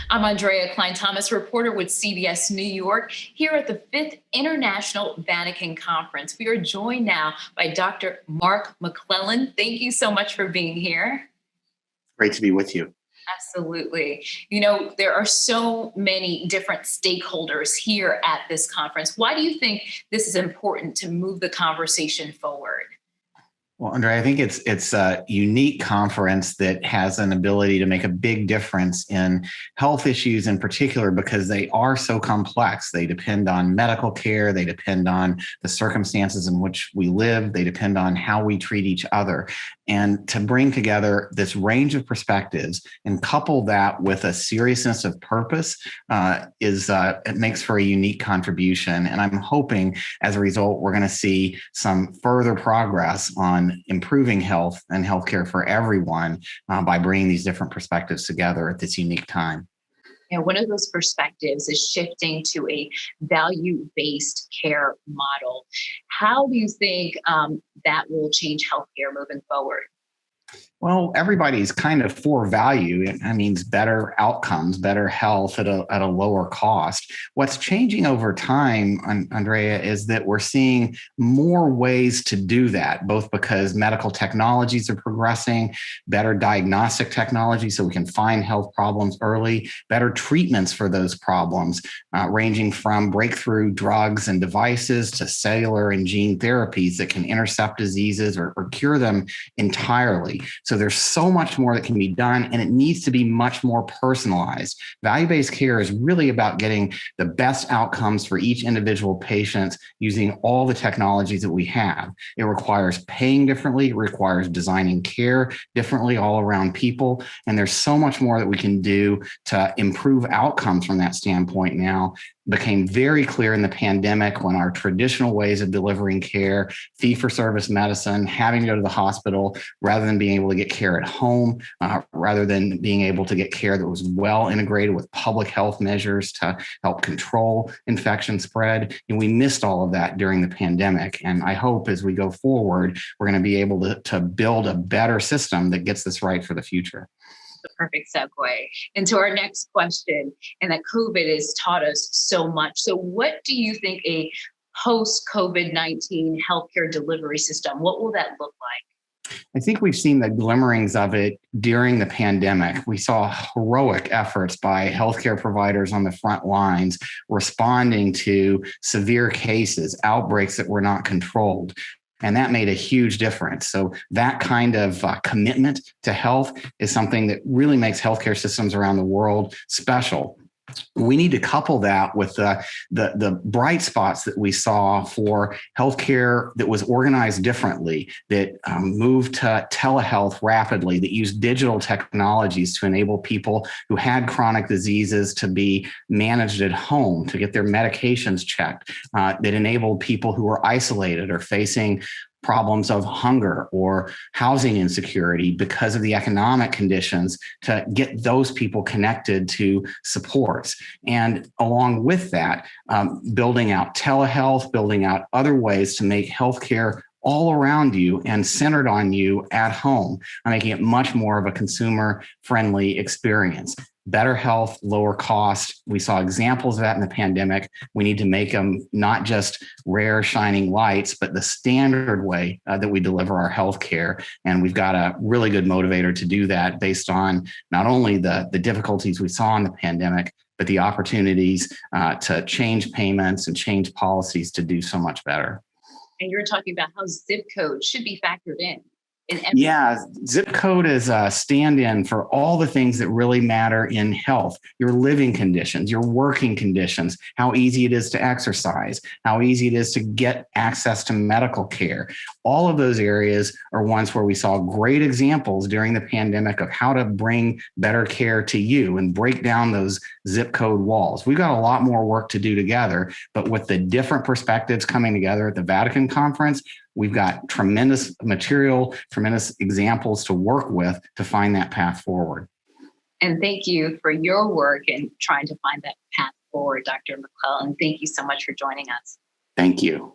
I'm Andrea Klein-Thomas, reporter with CBS New York, here at the 5th International Vatican Conference. We are joined now by Dr. Mark McClellan. Thank you so much for being here. Great to be with you. Absolutely. You know, there are so many different stakeholders here at this conference. Why do you think this is important to move the conversation forward? Well, Andre, I think it's a unique conference that has an ability to make a big difference in health issues in particular because they are so complex. They depend on medical care. They depend on the circumstances in which we live. They depend on how we treat each other. And to bring together this range of perspectives and couple that with a seriousness of purpose it makes for a unique contribution. And I'm hoping as a result, we're going to see some further progress on improving health and healthcare for everyone by bringing these different perspectives together at this unique time. And one of those perspectives is shifting to a value-based care model. How do you think that will change healthcare moving forward? Well, everybody's kind of for value. That means better outcomes, better health at a lower cost. What's changing over time, Andrea, is that we're seeing more ways to do that, both because medical technologies are progressing, better diagnostic technology so we can find health problems early, better treatments for those problems, ranging from breakthrough drugs and devices to cellular and gene therapies that can intercept diseases or cure them entirely. So there's so much more that can be done, and it needs to be much more personalized. Value-based care is really about getting the best outcomes for each individual patient using all the technologies that we have. It requires paying differently, it requires designing care differently all around people, and there's so much more that we can do to improve outcomes from that standpoint now. Became very clear in the pandemic when our traditional ways of delivering care, fee-for-service medicine, having to go to the hospital rather than being able to get care at home, rather than being able to get care that was well integrated with public health measures to help control infection spread. And we missed all of that during the pandemic. And I hope as we go forward, we're going to be able to build a better system that gets this right for the future. The perfect segue into our next question, and that COVID has taught us so much. So what do you think a post-COVID-19 healthcare delivery system, what will that look like? I think we've seen the glimmerings of it during the pandemic. We saw heroic efforts by healthcare providers on the front lines responding to severe cases, outbreaks that were not controlled. And that made a huge difference. So that kind of commitment to health is something that really makes healthcare systems around the world special. We need to couple that with the bright spots that we saw for healthcare that was organized differently, that moved to telehealth rapidly, that used digital technologies to enable people who had chronic diseases to be managed at home, to get their medications checked, that enabled people who were isolated or facing problems of hunger or housing insecurity because of the economic conditions to get those people connected to supports. And along with that, building out telehealth, building out other ways to make healthcare all around you and centered on you at home, making it much more of a consumer-friendly experience. Better health, lower cost. We saw examples of that in the pandemic. We need to make them not just rare shining lights, but the standard way that we deliver our healthcare. And we've got a really good motivator to do that based on not only the difficulties we saw in the pandemic, but the opportunities to change payments and change policies to do so much better. And you're talking about how zip code should be factored in. Yeah, zip code is a stand-in for all the things that really matter in health, your living conditions, your working conditions, how easy it is to exercise, how easy it is to get access to medical care. All of those areas are ones where we saw great examples during the pandemic of how to bring better care to you and break down those zip code walls. We've got a lot more work to do together, but with the different perspectives coming together at the Vatican conference, we've got tremendous material, tremendous examples to work with to find that path forward. And thank you for your work in trying to find that path forward, Dr. McClellan. Thank you so much for joining us. Thank you.